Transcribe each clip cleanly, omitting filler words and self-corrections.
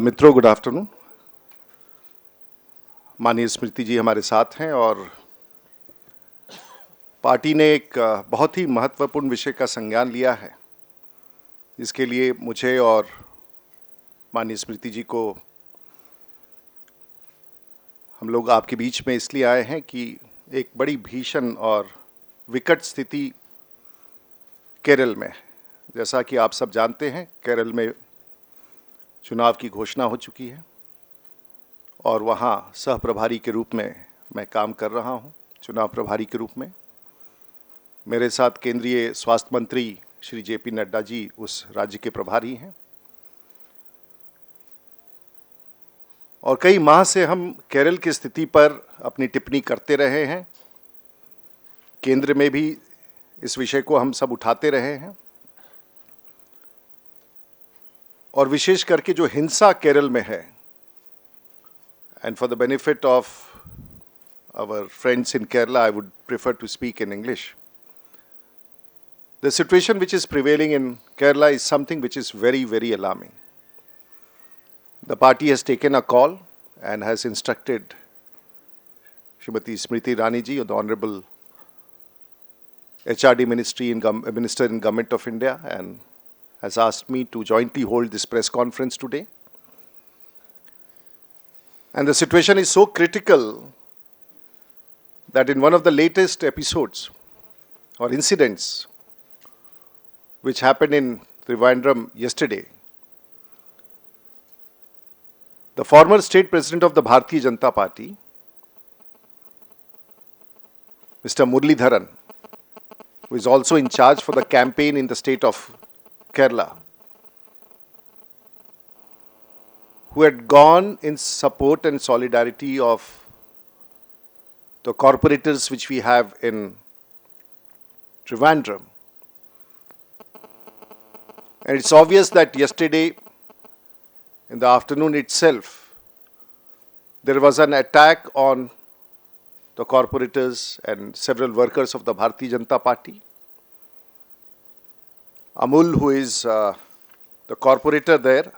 मित्रों, good afternoon. माननीय स्मृति जी हमारे साथ हैं और पार्टी ने एक बहुत ही महत्वपूर्ण विषय का संज्ञान लिया है, जिसके लिए मुझे और माननीय स्मृति जी को हम लोग आपके बीच में इसलिए आए हैं कि एक बड़ी भीषण और विकट स्थिति केरल में है। जैसा कि आप सब जानते हैं, केरल में चुनाव की घोषणा हो चुकी है और वहाँ सह प्रभारी के रूप में मैं काम कर रहा हूँ। चुनाव प्रभारी के रूप में मेरे साथ केंद्रीय स्वास्थ्य मंत्री श्री जेपी नड्डा जी उस राज्य के प्रभारी हैं और कई माह से हम केरल की स्थिति पर अपनी टिप्पणी करते रहे हैं। केंद्र में भी इस विषय को हम सब उठाते रहे हैं और विशेष करके जो हिंसा केरल में है, and for the benefit of our friends in Kerala, I would prefer to speak in English. The situation which is prevailing in Kerala is something which is very, very alarming. The party has taken a call and has instructed Srimati Smriti Irani ji, the Honorable HRD Minister in Government of India, and has asked me to jointly hold this press conference today. And the situation is so critical that in one of the latest episodes or incidents which happened in Trivandrum yesterday, the former state president of the Bharatiya Janata Party, Mr. Muralidharan, who is also in charge for the campaign in the state of Kerala, who had gone in support and solidarity of the corporators which we have in Trivandrum. And it's obvious that yesterday, in the afternoon itself, there was an attack on the corporators and several workers of the Bharatiya Janata Party. Amul, who is the corporator there,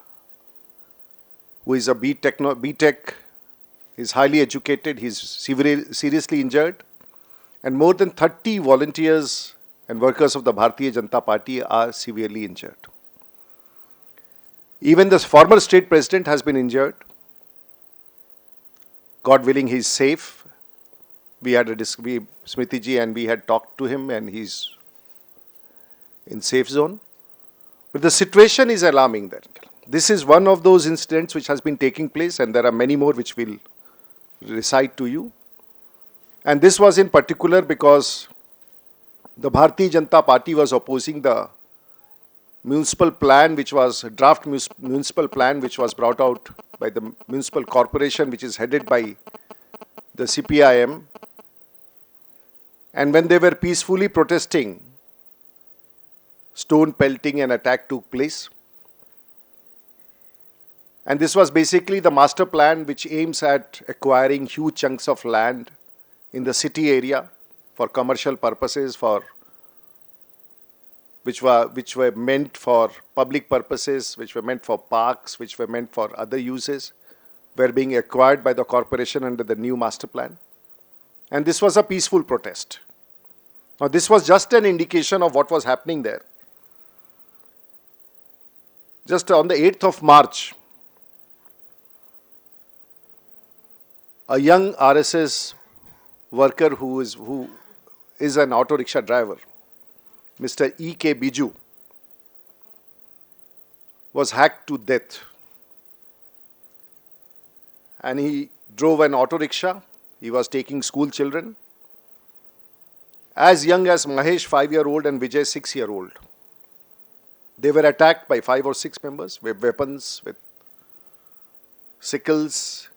who is a B.Tech, is highly educated, he's seriously injured, and more than 30 volunteers and workers of the Bharatiya Janata Party are severely injured. Even the former state president has been injured. God willing, he's safe. We had Smriti ji and we had talked to him and he's in safe zone. But the situation is alarming there. This is one of those incidents which has been taking place, and there are many more which will recite to you. And this was in particular because the Bharatiya Janata Party was opposing the municipal plan, which was a draft municipal plan, which was brought out by the municipal corporation, which is headed by the CPIM. And when they were peacefully protesting, stone pelting and attack took place. And this was basically the master plan which aims at acquiring huge chunks of land in the city area for commercial purposes, which were meant for public purposes, which were meant for parks, which were meant for other uses, were being acquired by the corporation under the new master plan. And this was a peaceful protest. Now, this was just an indication of what was happening there. Just on the 8th of March, a young RSS worker who is an auto rickshaw driver, Mr. E.K. Biju, was hacked to death. And he drove an auto rickshaw. He was taking school children, as young as Mahesh, 5-year-old, and Vijay, 6-year-old. They were attacked by 5 or 6 members with weapons, with sickles.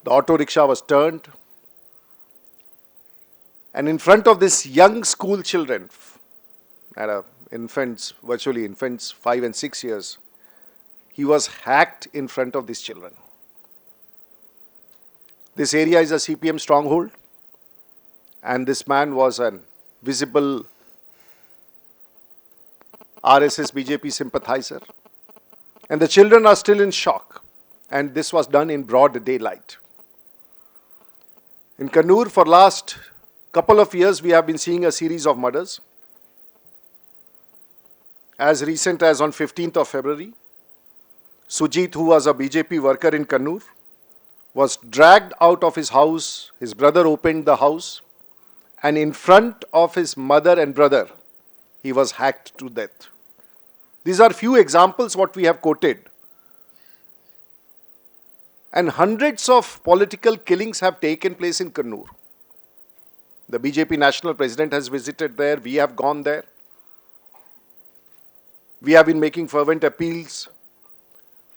The auto rickshaw was turned. And in front of this young school children, virtually infants, 5 and 6 years, he was hacked in front of these children. This area is a CPM stronghold, and this man was a visible RSS BJP sympathizer. And the children are still in shock. And this was done in broad daylight. In Kannur, for last couple of years, we have been seeing a series of murders. As recent as on 15th of February, Sujit, who was a BJP worker in Kannur, was dragged out of his house. His brother opened the house, and in front of his mother and brother, he was hacked to death. These are few examples what we have quoted. And hundreds of political killings have taken place in Kannur. The BJP national president has visited there. We have gone there. We have been making fervent appeals.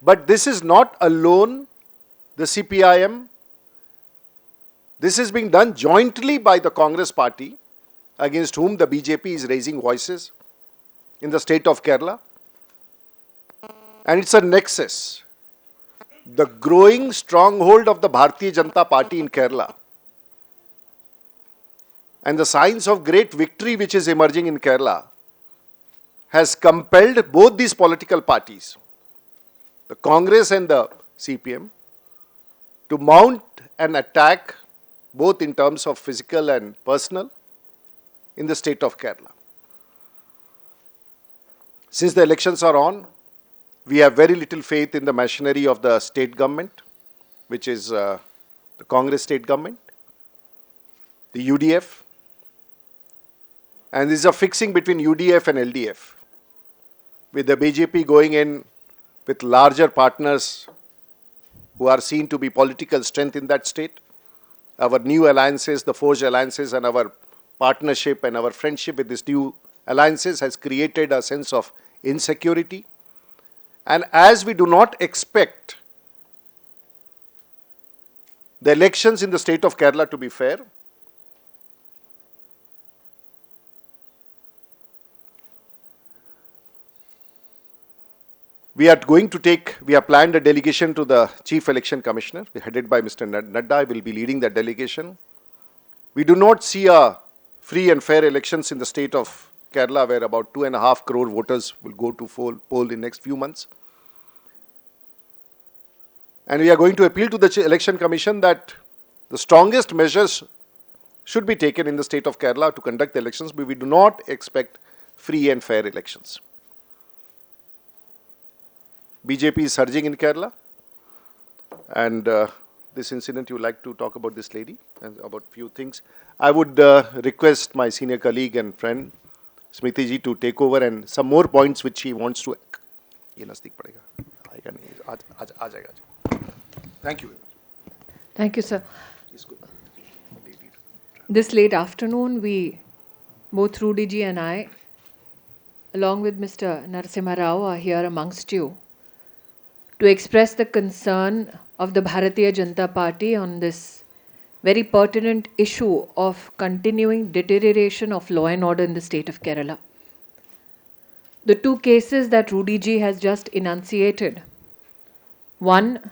But this is not alone the CPIM. This is being done jointly by the Congress party, against whom the BJP is raising voices in the state of Kerala. And it's a nexus. The growing stronghold of the Bharatiya Janata Party in Kerala and the signs of great victory which is emerging in Kerala has compelled both these political parties, the Congress and the CPM, to mount an attack both in terms of physical and personal in the state of Kerala. Since the elections are on, we have very little faith in the machinery of the state government, which is the Congress state government, the UDF, and this is a fixing between UDF and LDF, with the BJP going in with larger partners who are seen to be political strength in that state. Our new alliances, the forged alliances, and our partnership and our friendship with these new alliances has created a sense of insecurity. And as we do not expect the elections in the state of Kerala to be fair, we have planned a delegation to the Chief Election Commissioner, headed by Mr. Nadda, will be leading that delegation. We do not see a free and fair elections in the state of Kerala, where about 2.5 crore voters will go to poll in next few months. And we are going to appeal to the Election Commission that the strongest measures should be taken in the state of Kerala to conduct the elections, but we do not expect free and fair elections. BJP is surging in Kerala, and this incident, you would like to talk about this lady and about few things. I would request my senior colleague and friend Smriti ji to take over and some more points which he wants to. Thank you. Thank you, sir. This late afternoon, both Rudy ji and I, along with Mr. Narasimha Rao, are here amongst you to express the concern of the Bharatiya Janata Party on this very pertinent issue of continuing deterioration of law and order in the state of Kerala. The two cases that Rudy ji has just enunciated, one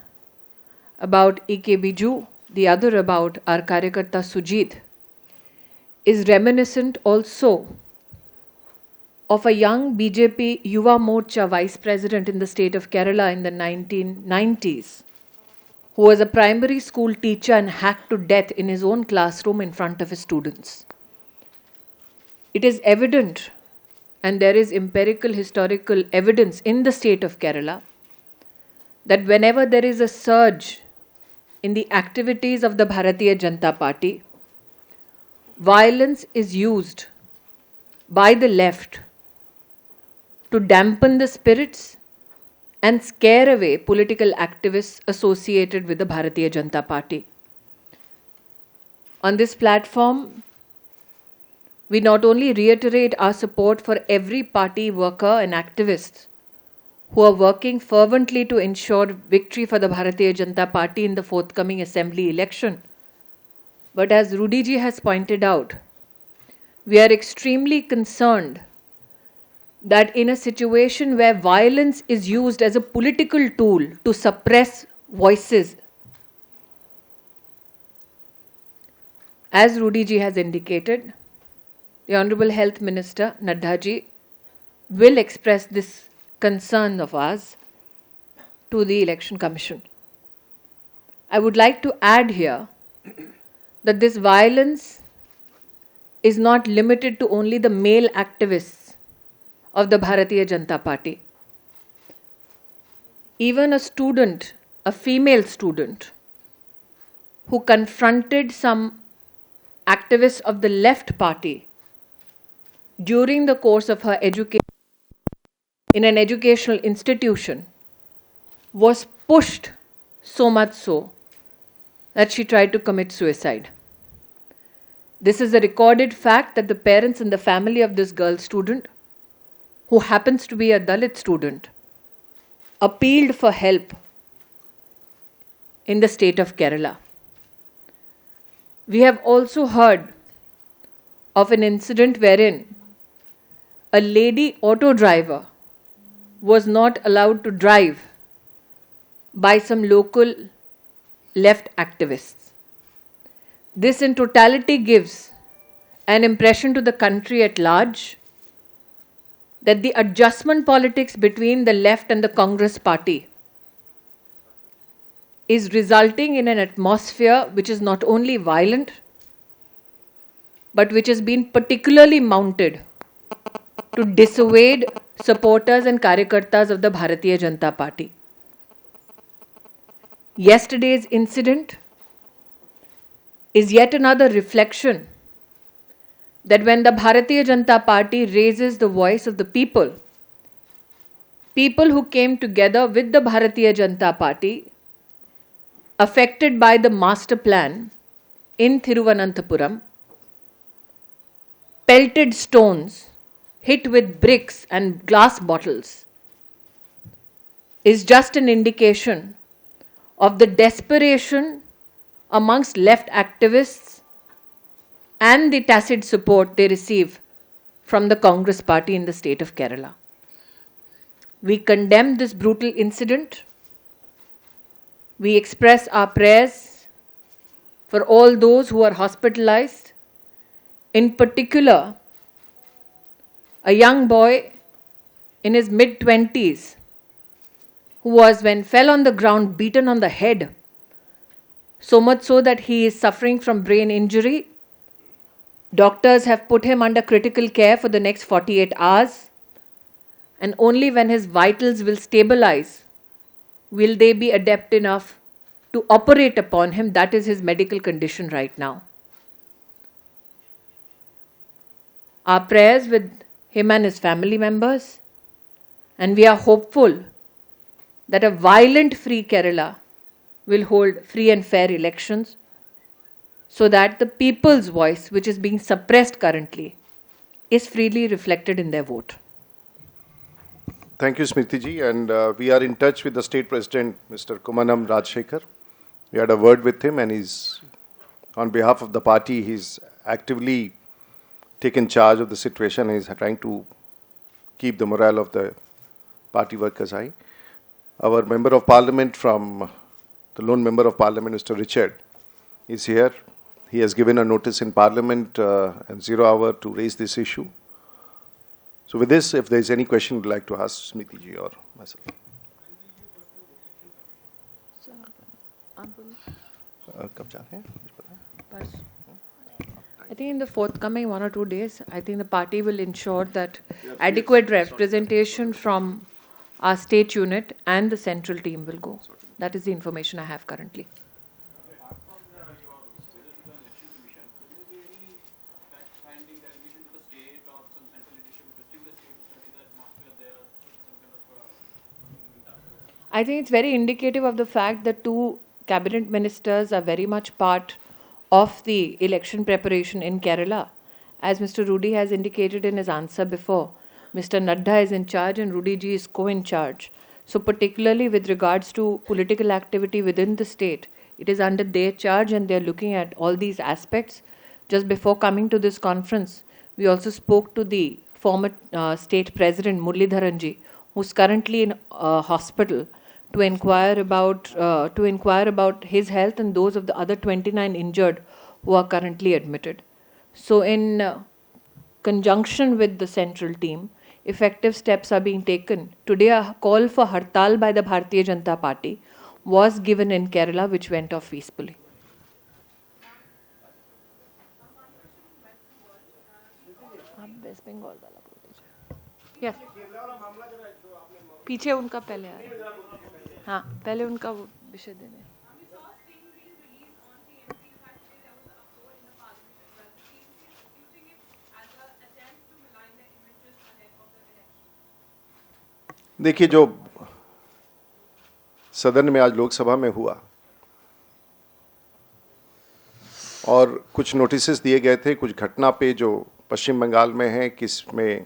about E.K. Biju, the other about our Karyakarta Sujit, is reminiscent also of a young BJP Yuva Morcha vice president in the state of Kerala in the 1990s, who was a primary school teacher and hacked to death in his own classroom in front of his students. It is evident, and there is empirical historical evidence in the state of Kerala, that whenever there is a surge in the activities of the Bharatiya Janata Party, violence is used by the left to dampen the spirits and scare away political activists associated with the Bharatiya Janata Party. On this platform, we not only reiterate our support for every party worker and activist who are working fervently to ensure victory for the Bharatiya Janata Party in the forthcoming assembly election, but as Rudy ji has pointed out, we are extremely concerned that in a situation where violence is used as a political tool to suppress voices, as Rudy ji has indicated, the Honorable Health Minister Nadda ji will express this concern of ours to the Election Commission. I would like to add here that this violence is not limited to only the male activists of the Bharatiya Janata Party. Even a student, a female student, who confronted some activists of the left party during the course of her education in an educational institution was pushed so much so that she tried to commit suicide. This is a recorded fact that the parents and the family of this girl student, who happens to be a Dalit student, appealed for help in the state of Kerala. We have also heard of an incident wherein a lady auto driver was not allowed to drive by some local left activists. This in totality gives an impression to the country at large that the adjustment politics between the left and the Congress party is resulting in an atmosphere which is not only violent, but which has been particularly mounted to dissuade supporters and karyakartas of the Bharatiya Janata Party. Yesterday's incident is yet another reflection that when the Bharatiya Janata Party raises the voice of the people, people who came together with the Bharatiya Janata Party, affected by the master plan in Thiruvananthapuram, pelted stones, hit with bricks and glass bottles, is just an indication of the desperation amongst left activists and the tacit support they receive from the Congress party in the state of Kerala. We condemn this brutal incident. We express our prayers for all those who are hospitalized, in particular, a young boy in his mid-20s who was, when fell on the ground, beaten on the head, so much so that he is suffering from brain injury. Doctors have put him under critical care for the next 48 hours, and only when his vitals will stabilize will they be adept enough to operate upon him. That is his medical condition right now. Our prayers with him and his family members, and we are hopeful that a violent-free Kerala will hold free and fair elections so that the people's voice, which is being suppressed currently, is freely reflected in their vote. Thank you, Smriti ji. And we are in touch with the state president, Mr. Kumanam Rajshekhar. We had a word with him, and he's, on behalf of the party, he's actively taken charge of the situation. He's trying to keep the morale of the party workers high. Our member of parliament from, the lone member of parliament, Mr. Richard, is here. He has given a notice in parliament at 0 hour to raise this issue. So with this, if there is any question you'd like to ask Smriti ji or myself. कब जा रहे हैं? I think in the forthcoming 1 or 2 days, I think the party will ensure that adequate representation from our state unit and the central team will go. That is the information I have currently. Apart from your visit to the election commission, will there be any fact-finding delegation to the state or some central leadership visiting the state to study the atmosphere there, some kind of I think it's very indicative of the fact that 2 cabinet ministers are very much part of the election preparation in Kerala. As Mr. Rudy has indicated in his answer before, Mr. Nadda is in charge and Rudy ji is co-in charge. So particularly with regards to political activity within the state, it is under their charge and they are looking at all these aspects. Just before coming to this conference, we also spoke to the former state president Muralidharan ji, who's currently in hospital, to inquire about his health and those of the other 29 injured who are currently admitted. So in conjunction with the central team, effective steps are being taken. Today, a call for hartal by the Bharatiya Janata Party was given in Kerala, which went off peacefully. West Bengal वाला बोल दीजिए. Yes. पीछे उनका पहले आ रहा है. हाँ, पहले उनका वो विषय देने. देखिए, जो सदन में आज लोकसभा में हुआ और कुछ नोटिसेस दिए गए थे कुछ घटना पे जो पश्चिम बंगाल में है कि इसमें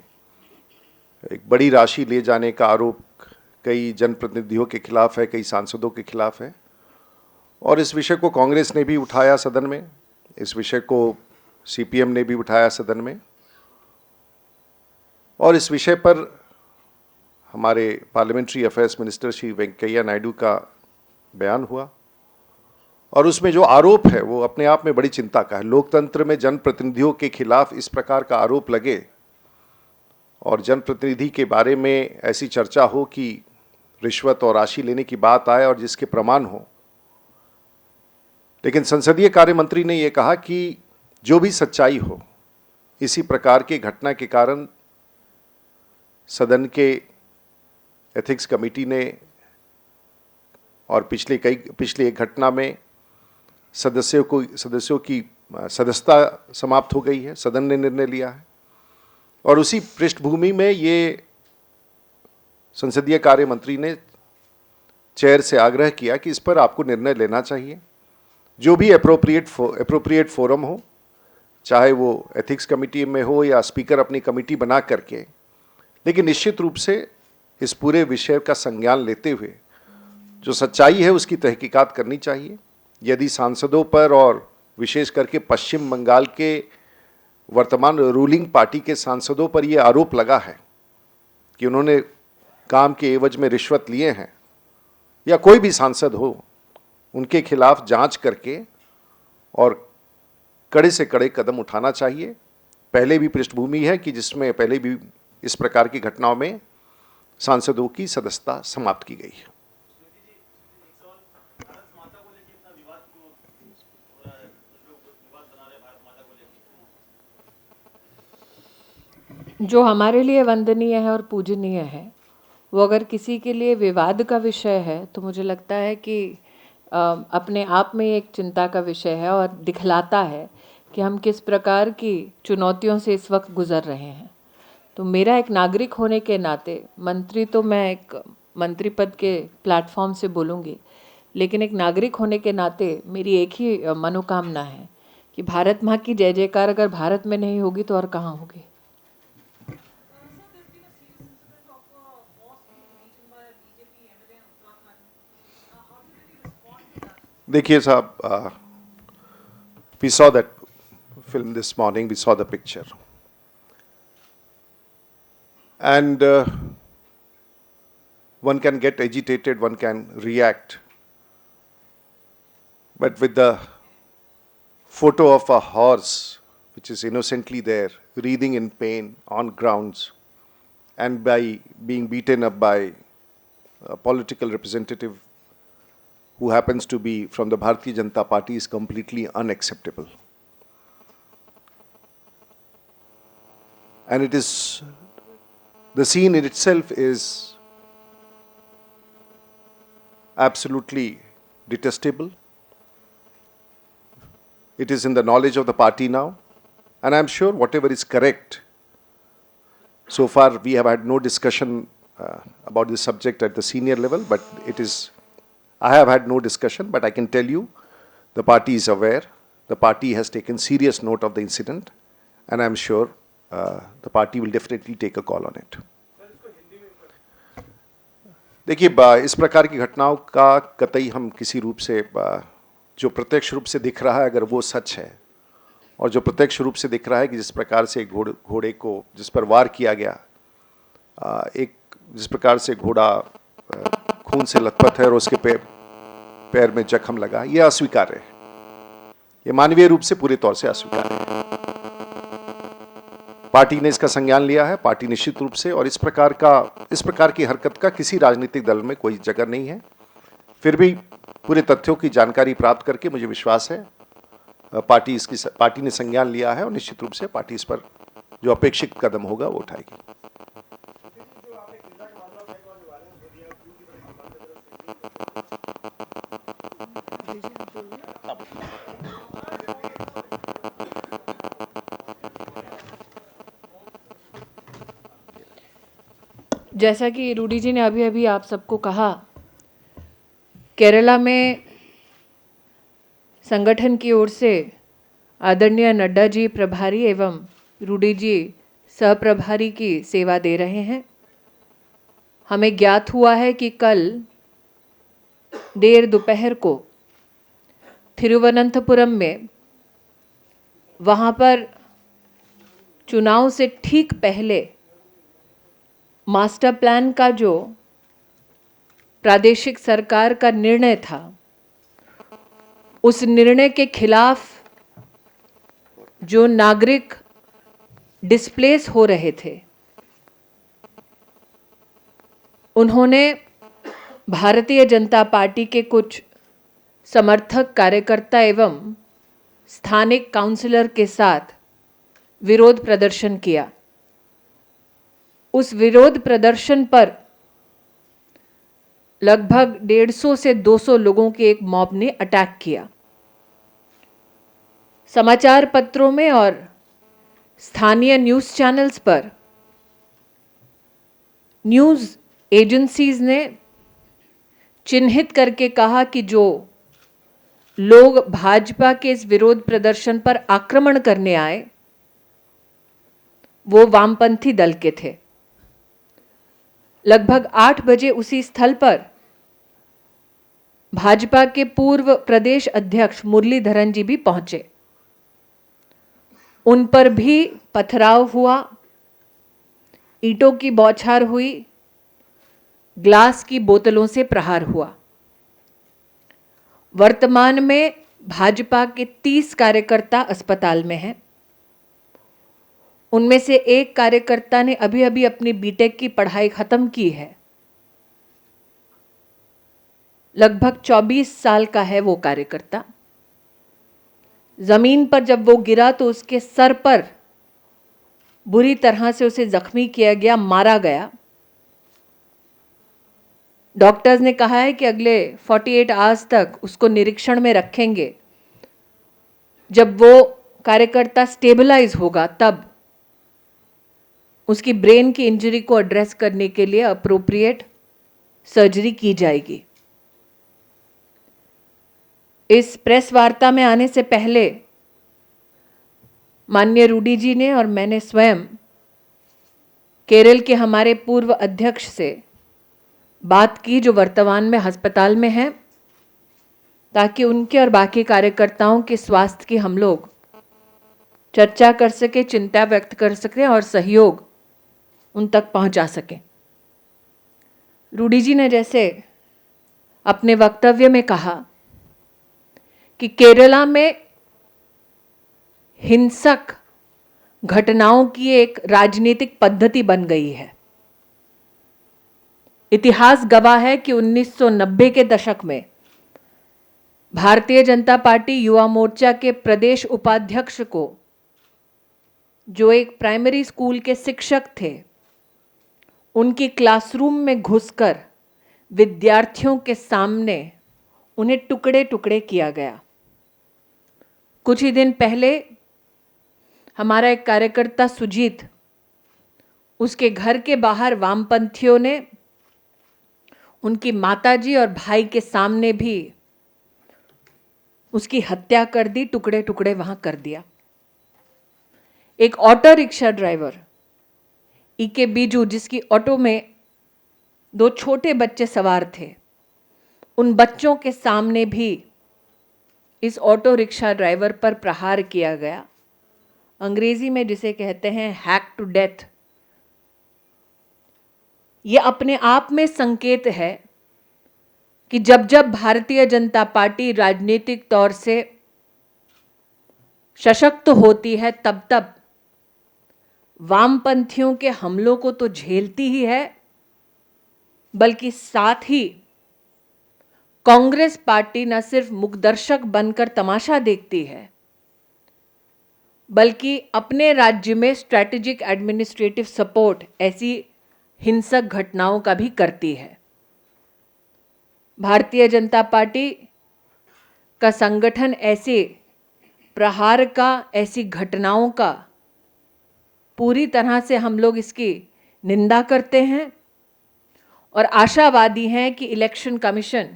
एक बड़ी राशि ले जाने का आरोप कई जनप्रतिनिधियों के खिलाफ है, कई सांसदों के खिलाफ है, और इस विषय को कांग्रेस ने भी उठाया सदन में, इस विषय को सीपीएम ने भी उठाया सदन में, और इस विषय पर हमारे parliamentary affairs minister Shri Venkaiah Naidu का बयान हुआ, और उसमें जो आरोप है वो अपने आप में बड़ी चिंता का है। लोकतंत्र में जनप्रतिनिधियों के खिलाफ इस प्रकार का आरोप लगे और जनप्रतिनिधि के बारे में ऐसी चर्चा हो कि रिश्वत और राशि लेने की बात आए और जिसके प्रमाण हो। लेकिन संसदीय कार्य मंत्री ने यह कहा कि जो भी सच्चाई हो, इसी प्रकार की घटना के कारण सदन के एथिक्स कमेटी ने और पिछली एक घटना में सदस्यों की सदस्यता समाप्त हो गई है, सदन ने निर्णय लिया है, और उसी पृष्ठभूमि में ये संसदीय कार्य मंत्री ने चेयर से आग्रह किया कि इस पर आपको निर्णय लेना चाहिए। जो भी एप्रोप्रिएट फोरम हो, चाहे वो एथिक्स कमेटी में हो या स्पीकर अपनी कमेटी बना करके, लेकिन निश्चित रूप से इस पूरे विषय का संज्ञान लेते हुए जो सच्चाई है उसकी तहकीकात करनी चाहिए। यदि सांसदों पर और विशेष करके पश्चिम बंगाल के वर्तमान रूलिंग पार्टी के सांसदों पर यह आरोप लगा है कि उन्होंने काम के एवज में रिश्वत लिए हैं, या कोई भी सांसद हो, उनके खिलाफ जांच करके और कड़े से कड़े कदम उठाना चाहिए। पहले भी पृष्ठभूमि है कि जिसमें पहले भी इस प्रकार की घटनाओं में सांसदों की सदस्यता समाप्त की गई है। जो हमारे लिए वंदनीय है और पूजनीय है, वो अगर किसी के लिए विवाद का विषय है तो मुझे लगता है कि अपने आप में एक चिंता का विषय है और दिखलाता है कि हम किस प्रकार की चुनौतियों से इस वक्त गुजर रहे हैं। तो मेरा एक नागरिक होने के नाते, मंत्री तो मैं एक मंत्री पद के प्लेटफॉर्म से बोलूँगी, लेकिन एक नागरिक होने के नाते मेरी एक ही मनोकामना है कि भारत माँ की जय जयकार अगर भारत में नहीं होगी तो और कहाँ होगी। देखिए साहब, we saw that film this morning, we saw the picture, and one can get agitated, one can react, but with the photo of a horse which is innocently there, writhing in pain on grounds, and by being beaten up by a political representative who happens to be from the Bharatiya Janata Party is completely unacceptable. And it is, the scene in itself is absolutely detestable. It is in the knowledge of the party now, and I'm sure whatever is correct, so far we have had no discussion about this subject at the senior level, but I have had no discussion, but I can tell you the party is aware, the party has taken serious note of the incident, and I'm sure the party will definitely take a call on it. देखिए, इस प्रकार की घटनाओं का कतई हम किसी रूप से, जो प्रत्यक्ष रूप से दिख रहा है अगर वो सच है, और जो प्रत्यक्ष रूप से दिख रहा है कि जिस प्रकार से घोड़े को जिस पर वार किया गया, जिस प्रकार से घोड़ा खून से लथपथ है और उसके पैर में जख्म लगा, यह अस्वीकार्य है, यह मानवीय रूप से पूरे तौर से अस्वीकार्य है। पार्टी ने इसका संज्ञान लिया है, पार्टी निश्चित रूप से, और इस प्रकार की हरकत का किसी राजनीतिक दल में कोई जगह नहीं है। फिर भी पूरे तथ्यों की जानकारी प्राप्त करके मुझे विश्वास है पार्टी ने संज्ञान लिया है और निश्चित रूप से पार्टी इस पर जो अपेक्षित कदम होगा वो उठाएगी। जैसा कि रूडी जी ने अभी अभी आप सबको कहा, केरला में संगठन की ओर से आदरणीय नड्डा जी प्रभारी एवं रूडी जी सहप्रभारी की सेवा दे रहे हैं। हमें ज्ञात हुआ है कि कल देर दोपहर को थिरुवनंतपुरम में वहाँ पर चुनाव से ठीक पहले मास्टर प्लान का जो प्रादेशिक सरकार का निर्णय था, उस निर्णय के खिलाफ जो नागरिक डिस्प्लेस हो रहे थे, उन्होंने भारतीय जनता पार्टी के कुछ समर्थक कार्यकर्ता एवं स्थानिक काउंसलर के साथ विरोध प्रदर्शन किया। उस विरोध प्रदर्शन पर लगभग 150 से 200 लोगों के एक मॉब ने अटैक किया। समाचार पत्रों में और स्थानीय न्यूज़ चैनल्स पर न्यूज़ एजेंसीज ने चिन्हित करके कहा कि जो लोग भाजपा के इस विरोध प्रदर्शन पर आक्रमण करने आए वो वामपंथी दल के थे। लगभग 8 बजे उसी स्थल पर भाजपा के पूर्व प्रदेश अध्यक्ष मुरलीधरन जी भी पहुंचे। उन पर भी पथराव हुआ, ईंटों की बौछार हुई, ग्लास की बोतलों से प्रहार हुआ। वर्तमान में भाजपा के 30 कार्यकर्ता अस्पताल में हैं। उनमें से एक कार्यकर्ता ने अभी अभी अपनी बीटेक की पढ़ाई खत्म की है। लगभग 24 साल का है वो कार्यकर्ता। जमीन पर जब वो गिरा तो उसके सर पर बुरी तरह से उसे जख्मी किया गया, मारा गया। डॉक्टर्स ने कहा है कि अगले 48 आवर्स तक उसको निरीक्षण में रखेंगे। जब वो कार्यकर्ता स्टेबलाइज होगा तब उसकी ब्रेन की इंजरी को एड्रेस करने के लिए अप्रोप्रिएट सर्जरी की जाएगी। इस प्रेस वार्ता में आने से पहले माननीय रूडी जी ने और मैंने स्वयं केरल के हमारे पूर्व अध्यक्ष से बात की जो वर्तमान में अस्पताल में हैं, ताकि उनके और बाकी कार्यकर्ताओं के स्वास्थ्य की हम लोग चर्चा कर सके, चिंता व्यक्त कर सकें और सहयोग उन तक पहुंचा सकें। रूडी जी ने जैसे अपने वक्तव्य में कहा कि केरला में हिंसक घटनाओं की एक राजनीतिक पद्धति बन गई है। इतिहास गवाह है कि 1990 के दशक में भारतीय जनता पार्टी युवा मोर्चा के प्रदेश उपाध्यक्ष को, जो एक प्राइमरी स्कूल के शिक्षक थे, उनकी क्लासरूम में घुसकर विद्यार्थियों के सामने उन्हें टुकड़े टुकड़े किया गया। कुछ ही दिन पहले हमारा एक कार्यकर्ता सुजीत, उसके घर के बाहर वामपंथियों ने उनकी माताजी और भाई के सामने भी उसकी हत्या कर दी, टुकड़े टुकड़े वहां कर दिया। एक ऑटो रिक्शा ड्राइवर ईके बीजू, जिसकी ऑटो में 2 छोटे बच्चे सवार थे, उन बच्चों के सामने भी इस ऑटो रिक्शा ड्राइवर पर प्रहार किया गया। अंग्रेजी में जिसे कहते हैं हैक टू डेथ। ये अपने आप में संकेत है कि जब जब भारतीय जनता पार्टी राजनीतिक तौर से सशक्त होती है, तब तब वामपंथियों के हमलों को तो झेलती ही है, बल्कि साथ ही कांग्रेस पार्टी न सिर्फ मुखदर्शक बनकर तमाशा देखती है, बल्कि अपने राज्य में स्ट्रैटेजिक एडमिनिस्ट्रेटिव सपोर्ट ऐसी हिंसक घटनाओं का भी करती है। भारतीय जनता पार्टी का संगठन ऐसे प्रहार का, ऐसी घटनाओं का पूरी तरह से हम लोग इसकी निंदा करते हैं और आशावादी हैं कि इलेक्शन कमीशन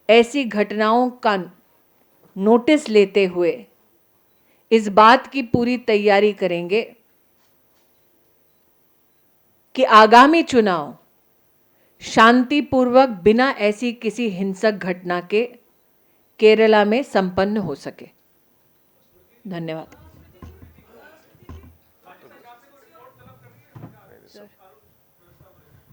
ऐसी घटनाओं का नोटिस लेते हुए इस बात की पूरी तैयारी करेंगे कि आगामी चुनाव शांतिपूर्वक बिना ऐसी किसी हिंसक घटना के केरला में संपन्न हो सके। धन्यवाद।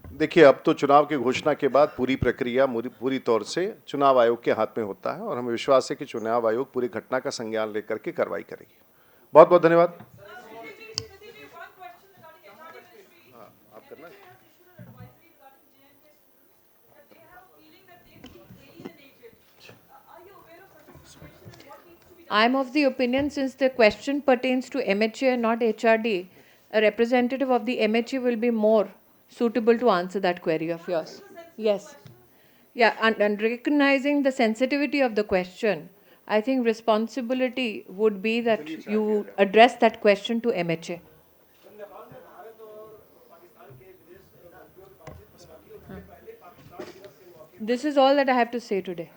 देखिए, अब तो चुनाव की घोषणा के बाद पूरी प्रक्रिया पूरी तौर से चुनाव आयोग के हाथ में होता है और हमें विश्वास है कि चुनाव आयोग पूरी घटना का संज्ञान लेकर के कार्रवाई करेगी। बहुत बहुत धन्यवाद। आप करना। I am of the opinion, since the question pertains to MHA and not HRD, a representative of the MHA will be more suitable to answer that query of yours. Yes. Yeah, and recognizing the sensitivity of the question, I think responsibility would be that you address that question to MHA. This is all that I have to say today.